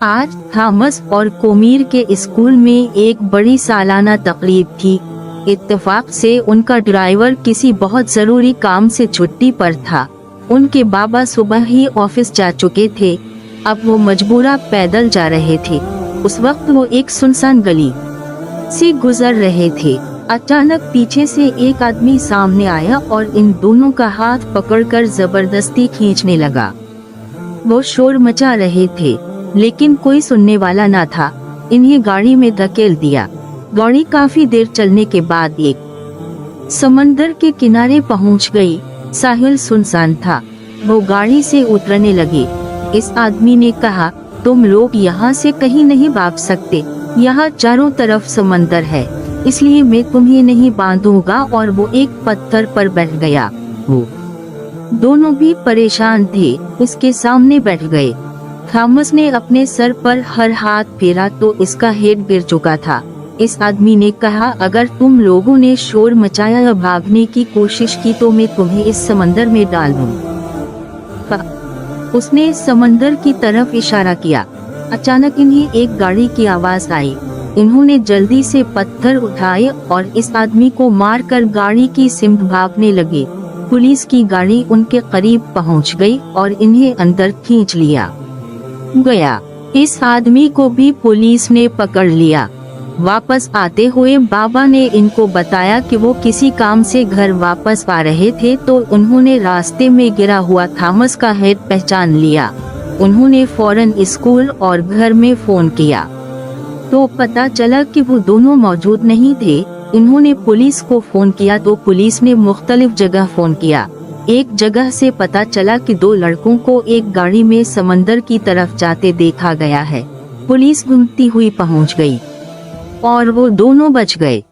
आज थॉमस और कोमीर के स्कूल में एक बड़ी सालाना तकरीब थी। इत्तेफाक से उनका ड्राइवर किसी बहुत जरूरी काम से छुट्टी पर था। उनके बाबा सुबह ही ऑफिस जा चुके थे। अब वो मजबूरा पैदल जा रहे थे। उस वक्त वो एक सुनसान गली से गुजर रहे थे। अचानक पीछे से एक आदमी सामने आया और इन दोनों का हाथ पकड़कर जबरदस्ती खींचने लगा। वो शोर मचा रहे थे, लेकिन कोई सुनने वाला न था। इन्हें गाड़ी में धकेल दिया। गाड़ी काफी देर चलने के बाद एक समंदर के किनारे पहुंच गई। साहिल सुनसान था। वो गाड़ी से उतरने लगे। इस आदमी ने कहा, तुम लोग यहाँ से कहीं नहीं भाग सकते। यहाँ चारों तरफ समंदर है, इसलिए मैं तुम्हें नहीं बांधूंगा। और वो एक पत्थर पर बैठ गया। वो दोनों भी परेशान थे, उसके सामने बैठ गए। थॉमस ने अपने सर पर हर हाथ फेरा तो इसका हेड गिर चुका था। इस आदमी ने कहा, अगर तुम लोगों ने शोर मचाया या भागने की कोशिश की तो मैं तुम्हें इस समंदर में डाल दूंगा। उसने समंदर की तरफ इशारा किया। अचानक इन्हें एक गाड़ी की आवाज आई। इन्होंने जल्दी से पत्थर उठाए और इस आदमी को मारकर गाड़ी की सिमत भागने लगे। पुलिस की गाड़ी उनके करीब पहुंच गई और इन्हें अंदर खींच लिया गया। इस आदमी को भी पुलिस ने पकड़ लिया। वापस आते हुए बाबा ने इनको बताया कि वो किसी काम से घर वापस आ रहे थे तो उन्होंने रास्ते में गिरा हुआ थॉमस का हेड पहचान लिया। उन्होंने फौरन स्कूल और घर में फोन किया तो पता चला कि वो दोनों मौजूद नहीं थे। इन्होंने पुलिस को फोन किया तो पुलिस ने मुख्तलिफ जगह फोन किया। एक जगह से पता चला कि दो लड़कों को एक गाड़ी में समंदर की तरफ जाते देखा गया है। पुलिस घूमती हुई पहुंच गई और वो दोनों बच गए।